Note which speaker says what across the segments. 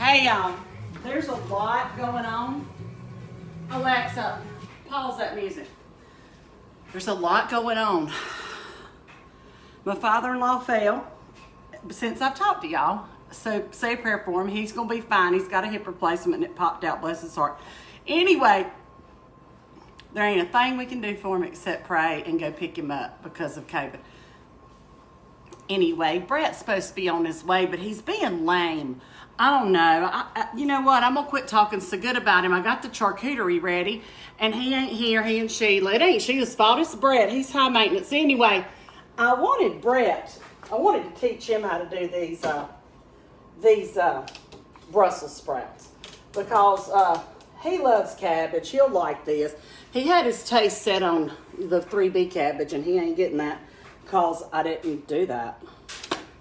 Speaker 1: Hey y'all, there's a lot going on. Alexa, pause that music. There's a lot going on. My father-in-law fell since I've talked to y'all. So say a prayer for him. He's going to be fine. He's got a hip replacement and it popped out, bless his heart. Anyway, there ain't a thing we can do for him except pray and go pick him up because of COVID. Anyway, Brett's supposed to be on his way, but he's being lame. I don't know. You know what? I'm going to quit talking so good about him. I got the charcuterie ready, and he ain't here. He and Sheila. It ain't Sheila's fault. It's Brett. He's high maintenance. Anyway, I wanted to teach him how to do these Brussel sprouts because he loves cabbage. He'll like this. He had his taste set on the 3B cabbage, and he ain't getting that because I didn't do that.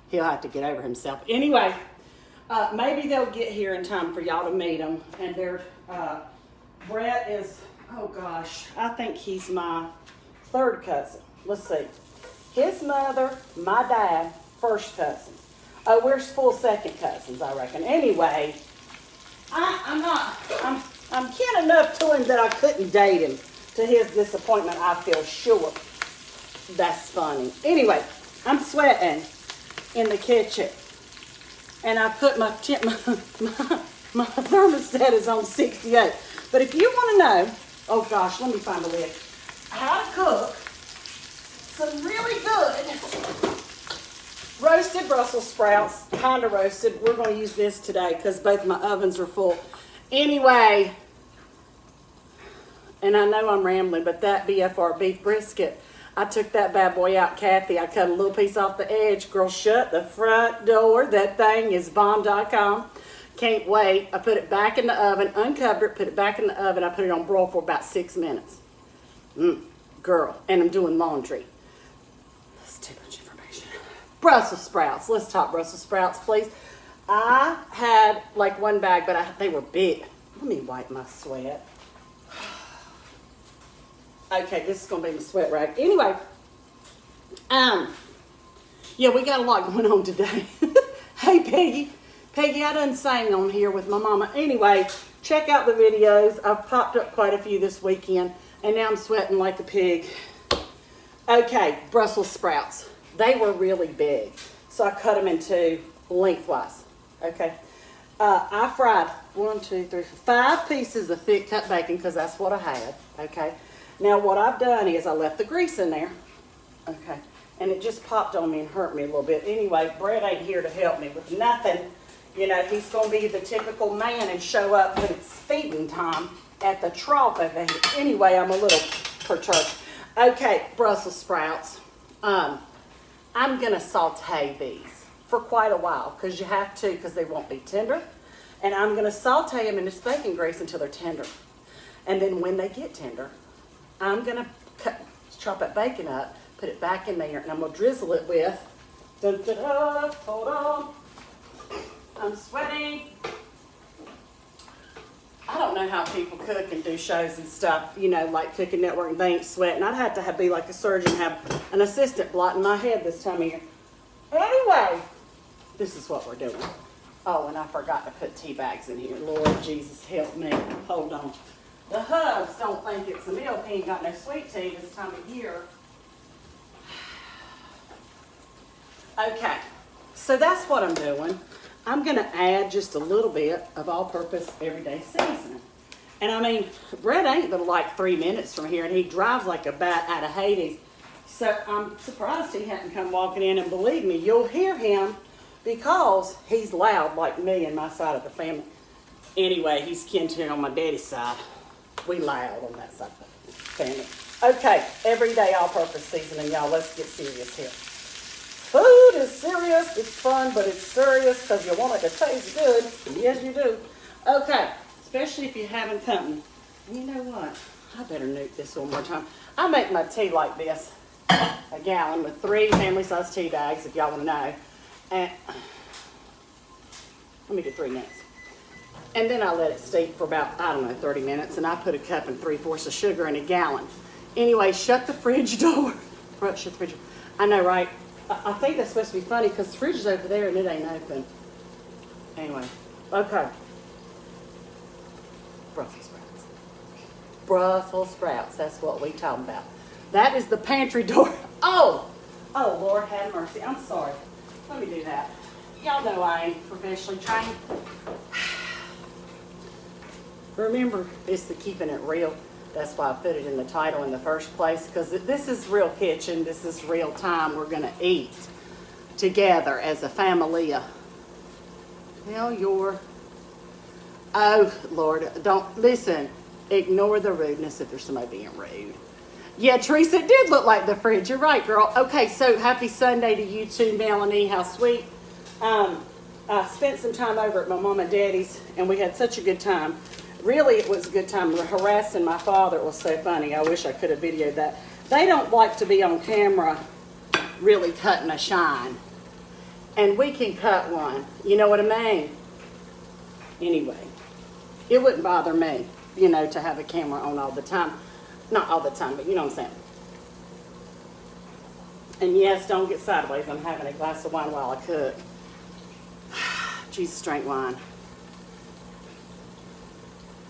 Speaker 1: He'll have to get over himself. Anyway, maybe they'll get here in time for y'all to meet them. And Brett is, oh gosh, I think he's my third cousin. Let's see. His mother, my dad, first cousins. Oh, we're full second cousins, I reckon. Anyway, I'm kin enough to him that I couldn't date him. To his disappointment, I feel sure. That's funny. Anyway, I'm sweating in the kitchen. And I put my thermostat is on 68. But if you want to know, oh gosh, let me find the lid. How to cook some really good roasted Brussels sprouts, kind of roasted. We're going to use this today because both my ovens are full. Anyway, and I know I'm rambling, but that BFR beef brisket, I took that bad boy out, Kathy. I cut a little piece off the edge. Girl, shut the front door. That thing is bomb.com. Can't wait. I put it back in the oven, uncovered it, put it back in the oven. I put it on broil for about 6 minutes. Girl, and I'm doing laundry. That's too much information. Brussels sprouts. Let's talk Brussels sprouts, please. I had like one bag, but they were big. Let me wipe my sweat. Okay, this is going to be my sweat rag. Anyway, yeah, we got a lot going on today. Hey, Peggy. Peggy, I done sang on here with my mama. Anyway, check out the videos. I've popped up quite a few this weekend, and now I'm sweating like a pig. Okay, Brussels sprouts. They were really big, so I cut them into lengthwise. Okay, I fried 5 pieces of thick cut bacon because that's what I had. Okay. Now, what I've done is I left the grease in there, okay, and it just popped on me and hurt me a little bit. Anyway, Brett ain't here to help me with nothing. You know, he's going to be the typical man and show up when it's feeding time at the trough over here. Anyway, I'm a little perturbed. Okay, Brussels sprouts. I'm going to saute these for quite a while because you have to because they won't be tender. And I'm going to saute them in this bacon grease until they're tender. And then when they get tender, I'm going to chop that bacon up, put it back in there, and I'm going to drizzle it with, hold on, I'm sweating. I don't know how people cook and do shows and stuff, you know, like Cooking Network, and they ain't sweating. I'd have to be like a surgeon, have an assistant blotting my head this time of year. Anyway, this is what we're doing. Oh, and I forgot to put tea bags in here. Lord Jesus, help me. Hold on. The Hugs don't think it's a milk. He ain't got no sweet tea this time of year. Okay, so that's what I'm doing. I'm going to add just a little bit of all-purpose everyday seasoning. And I mean, Brett ain't but like 3 minutes from here, and he drives like a bat out of Hades. So I'm surprised he hadn't come walking in, and believe me, you'll hear him because he's loud like me and my side of the family. Anyway, he's kin to on my daddy's side. We loud on that side of the family. Okay, everyday all-purpose seasoning, y'all. Let's get serious here. Food is serious. It's fun, but it's serious because you want it to taste good. Yes, you do. Okay, especially if you're having company. You know what? I better nuke this one more time. I make my tea like this. A gallon with 3 family-size tea bags, if y'all want to know. And let me do 3 minutes. And then I let it steep for about, 30 minutes. And I put a cup and 3/4 of sugar in a gallon. Anyway, shut the fridge door. Shut the fridge door. I know, right? I think that's supposed to be funny because the fridge is over there and it ain't open. Anyway, Okay. Brussel sprouts. Brussels sprouts. That's what we talking about. That is the pantry door. Oh! Oh, Lord have mercy. I'm sorry. Let me do that. Y'all know I ain't professionally trained. Remember, it's the keeping it real. That's why I put it in the title in the first place, because this is real kitchen. This is real time. We're going to eat together as a familia. Tell your... Oh, Lord, don't... Listen, ignore the rudeness if there's somebody being rude. Yeah, Teresa, it did look like the fridge. You're right, girl. Okay, so happy Sunday to you too, Melanie. How sweet. I spent some time over at my mom and daddy's, and we had such a good time. Really, it was a good time. Harassing my father, it was so funny. I wish I could have videoed that. They don't like to be on camera really cutting a shine. And we can cut one. You know what I mean? Anyway, it wouldn't bother me, you know, to have a camera on all the time. Not all the time, but you know what I'm saying. And yes, don't get sideways. I'm having a glass of wine while I cook. Jesus, drink wine.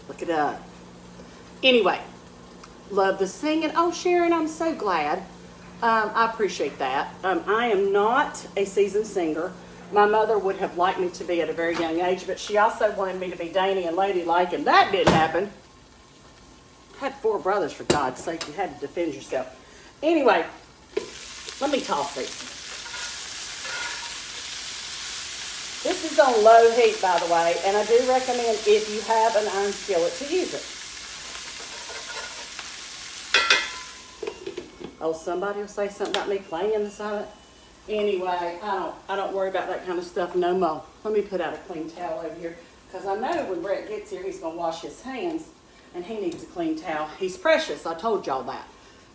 Speaker 1: Look it up. Anyway, love the singing. Oh, Sharon, I'm so glad. I appreciate that. I am not a seasoned singer. My mother would have liked me to be at a very young age, but she also wanted me to be dainty and ladylike, and that didn't happen. I had 4 brothers, for God's sake. You had to defend yourself. Anyway, let me toss these. This is on low heat, by the way, and I do recommend, if you have an iron skillet, to use it. Oh, somebody will say something about me playing the side of it. Anyway, I don't worry about that kind of stuff no more. Let me put out a clean towel over here, because I know when Brett gets here, he's going to wash his hands, and he needs a clean towel. He's precious. I told y'all that.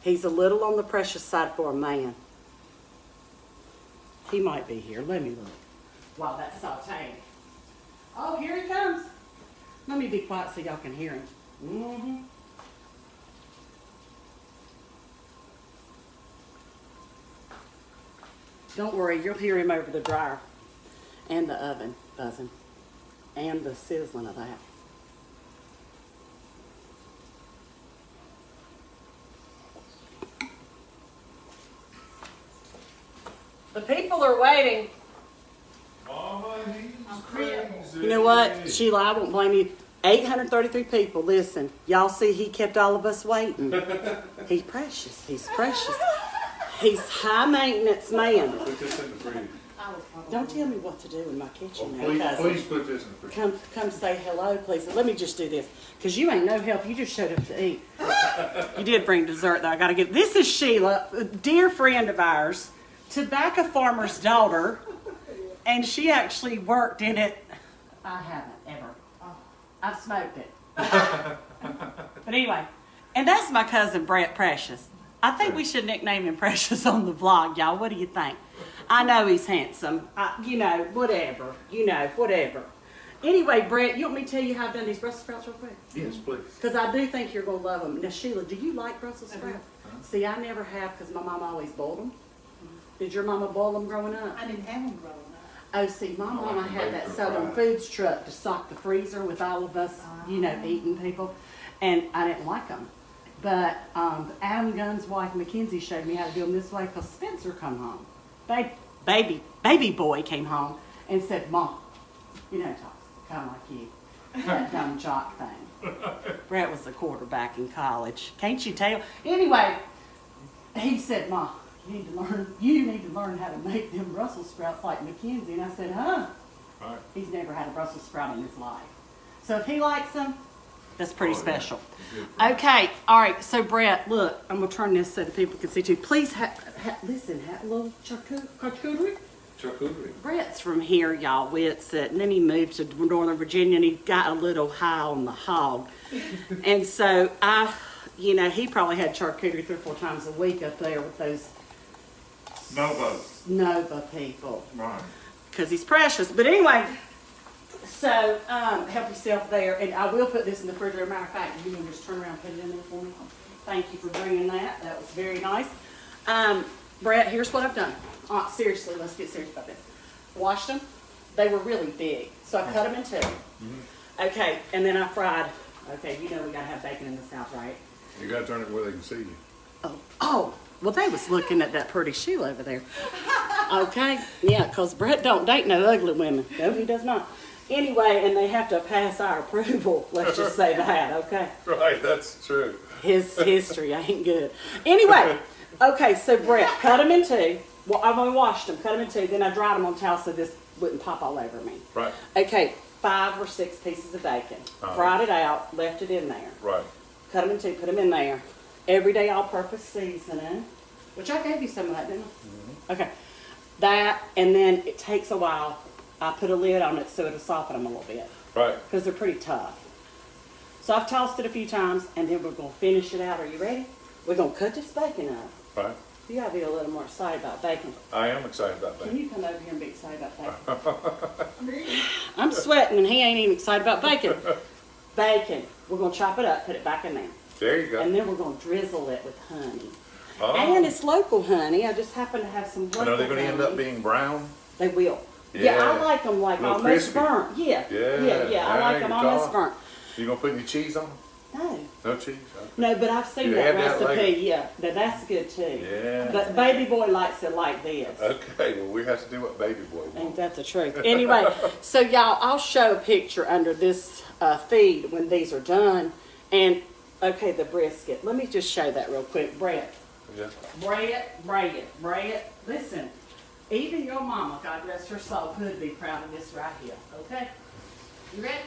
Speaker 1: He's a little on the precious side for a man. He might be here. Let me look while that's sauteing. Oh, here he comes. Let me be quiet so y'all can hear him. Mm-hmm. Don't worry, you'll hear him over the dryer and the oven buzzing and the sizzling of that. The people are waiting.
Speaker 2: Mama, he's crazy.
Speaker 1: You know what, Sheila, I won't blame you. 833 people. Listen, y'all see he kept all of us waiting. He's precious. He's precious. He's high maintenance man.
Speaker 2: Put this in the fridge.
Speaker 1: Don't tell me what to do in my kitchen now,
Speaker 2: Please,
Speaker 1: cousin.
Speaker 2: please put this in the fridge.
Speaker 1: Come say hello, please. Let me just do this, because you ain't no help. You just showed up to eat. You did bring dessert, though. I got to get... This is Sheila, a dear friend of ours, tobacco farmer's daughter, and she actually worked in it. I haven't, ever. I've smoked it. But anyway, and that's my cousin, Brett Precious. I think we should nickname him Precious on the vlog, y'all. What do you think? I know he's handsome. You know, whatever. You know, whatever. Anyway, Brett, you want me to tell you how I've done these Brussels sprouts real quick?
Speaker 2: Yes, please.
Speaker 1: Because I do think you're going to love them. Now, Sheila, do you like Brussels sprouts? See, I never have, because my mom always boiled them. Did your mama boil them growing up?
Speaker 3: I didn't have them growing up.
Speaker 1: Oh, see, my mama had that Southern Foods truck to stock the freezer with all of us, you know, eating people. And I didn't like them. But Adam Gunn's wife, Mackenzie, showed me how to do them this way, because Spencer come home. Baby boy came home and said, Mom, you know, kind of like you, that dumb jock thing. Brett was the quarterback in college. Can't you tell? Anyway, he said, Mom, you need to learn how to make them Brussels sprouts like Mackenzie. And I said, huh?
Speaker 2: Right.
Speaker 1: He's never had a Brussels sprout in his life. So if he likes them, that's pretty special.
Speaker 2: Yeah.
Speaker 1: Okay, all right. So Brett, look, I'm gonna turn this so that people can see too. Please, listen, have a little charcuterie.
Speaker 2: Charcuterie.
Speaker 1: Brett's from here, y'all, Witsit, and then he moved to Northern Virginia, and he got a little high on the hog. And so you know, he probably had charcuterie 3 or 4 times a week up there with those Nova people.
Speaker 2: Right.
Speaker 1: Because he's precious. But anyway, so help yourself there. And I will put this in the refrigerator. Matter of fact, you can just turn around and put it in there for me. Thank you for bringing that. That was very nice. Brett, here's what I've done. Seriously, let's get serious about this. Washed them, They were really big, so I cut them in 2. Okay, and then I fried. Okay, you know we gotta have bacon in this house, right?
Speaker 2: You gotta turn it where they can see you.
Speaker 1: Oh, well, they was looking at that pretty Sheila over there. Okay, yeah, because Brett don't date no ugly women. No, he does not. Anyway, and they have to pass our approval. Let's just say that, okay?
Speaker 2: Right, that's true.
Speaker 1: His history ain't good. Anyway, okay, so Brett, cut them in 2. Well, I've only washed them, cut them in 2. Then I dried them on towel so this wouldn't pop all over me.
Speaker 2: Right.
Speaker 1: Okay, 5 or 6 pieces of bacon. Fried it out, left it in there.
Speaker 2: Right.
Speaker 1: Cut them in 2, put them in there. Everyday all-purpose seasoning, which I gave you some of that, didn't I? Okay. That, and then it takes a while. I put a lid on it so it'll soften them a little bit.
Speaker 2: Right.
Speaker 1: Because they're pretty tough. So I've tossed it a few times, and then we're going to finish it out. Are you ready? We're going to cut this bacon up.
Speaker 2: Right.
Speaker 1: You got to be a little more excited about bacon.
Speaker 2: I am excited about
Speaker 1: Can
Speaker 2: that.
Speaker 1: you come over here and be excited about bacon? I'm sweating, and he ain't even excited about bacon. Bacon. We're going to chop it up, put it back in there.
Speaker 2: There you go.
Speaker 1: And then we're going to drizzle it with honey.
Speaker 2: Oh.
Speaker 1: And it's local honey. I just happen to have some local
Speaker 2: And are they going to
Speaker 1: honey.
Speaker 2: end up being brown?
Speaker 1: They will. Yeah, I
Speaker 2: Yeah.
Speaker 1: like them like
Speaker 2: A little
Speaker 1: almost
Speaker 2: crispy.
Speaker 1: burnt. Yeah.
Speaker 2: Yeah.
Speaker 1: I like
Speaker 2: There
Speaker 1: them
Speaker 2: you
Speaker 1: almost
Speaker 2: go.
Speaker 1: burnt.
Speaker 2: You going to put any cheese on them?
Speaker 1: No.
Speaker 2: No cheese? Okay.
Speaker 1: No, but I've seen
Speaker 2: You
Speaker 1: that
Speaker 2: add that
Speaker 1: recipe.
Speaker 2: later.
Speaker 1: Yeah, that's good too.
Speaker 2: Yeah.
Speaker 1: But baby boy likes it like this.
Speaker 2: Okay, well, we have to do what baby boy
Speaker 1: Ain't
Speaker 2: wants.
Speaker 1: that the truth? Anyway, so y'all, I'll show a picture under this feed when these are done. And, okay, the brisket. Let me just show that real quick. Brett.
Speaker 2: Yeah.
Speaker 1: Brett. Listen, even your mama, God rest her soul, could be proud of this right here. Okay? You ready?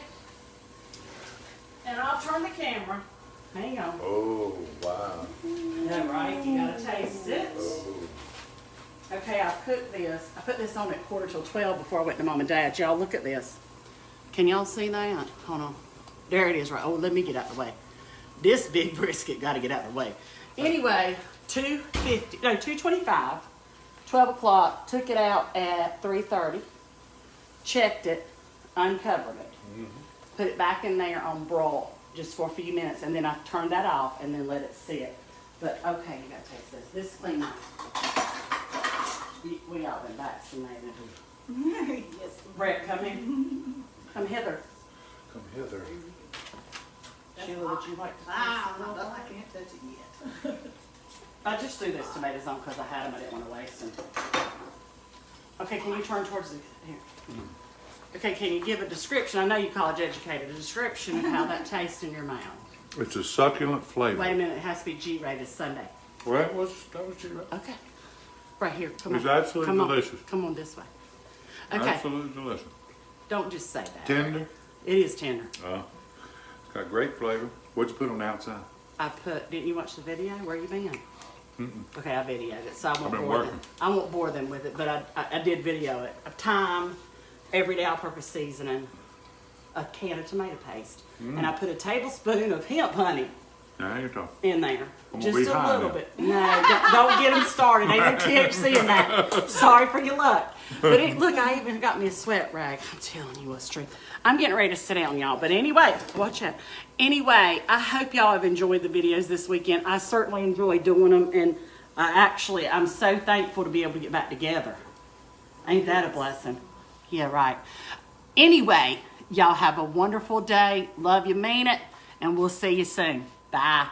Speaker 1: And I'll turn the camera. Hang on.
Speaker 2: Oh, wow.
Speaker 1: All right, you gotta taste it.
Speaker 2: Oh.
Speaker 1: Okay, I cooked this. I put this on at 11:45 before I went to Mom and Dad. Y'all look at this. Can y'all see that? Hold on. There it is, right. Oh, let me get out of the way. This big brisket got to get out of the way. Anyway, 2:25, 12 o'clock, took it out at 3:30, checked it, uncovered it, put it back in there on broil just for a few minutes, and then I turned that off and then let it sit. But okay, you got to taste this. This is clean. We all been vaccinated. Yes. Brett, come in. Come hither.
Speaker 2: Come hither.
Speaker 1: Sheila, would you like to taste
Speaker 3: I can't touch it yet.
Speaker 1: I just threw those tomatoes on because I had them. I didn't want to waste them. Okay, can you turn towards the here? Okay, can you give a description? I know you college educated. A description of how that tastes in your mouth.
Speaker 2: It's a succulent flavor.
Speaker 1: Wait a minute. It has to be G-rated Sunday.
Speaker 2: Well, that was you.
Speaker 1: Okay. Right here. Come
Speaker 2: It's
Speaker 1: on.
Speaker 2: absolutely
Speaker 1: Come on.
Speaker 2: delicious.
Speaker 1: Come on this way. Okay.
Speaker 2: Absolutely delicious.
Speaker 1: Don't just say that.
Speaker 2: Tender.
Speaker 1: It is tender.
Speaker 2: It's got great flavor. What'd you put on the outside?
Speaker 1: Didn't you watch the video? Where you been? Okay, I videoed it, so I won't
Speaker 2: been
Speaker 1: bore
Speaker 2: working.
Speaker 1: them. I won't bore them with it, but I did video it. Thyme, everyday all-purpose seasoning, a can of tomato paste, and I put a tablespoon of hemp honey
Speaker 2: Now you're talking.
Speaker 1: in there.
Speaker 2: I'm gonna
Speaker 1: Just
Speaker 2: be
Speaker 1: a
Speaker 2: high
Speaker 1: little
Speaker 2: now.
Speaker 1: bit. No, don't get them started. Ain't no THC in that. Sorry for your luck. But look, I even got me a sweat rag. I'm telling you what's true. I'm getting ready to sit down, y'all. But anyway, watch out. Anyway, I hope y'all have enjoyed the videos this weekend. I certainly enjoy doing them. And I'm so thankful to be able to get back together. Ain't that a blessing? Yeah, right. Anyway, y'all have a wonderful day. Love you, mean it. And we'll see you soon. Bye.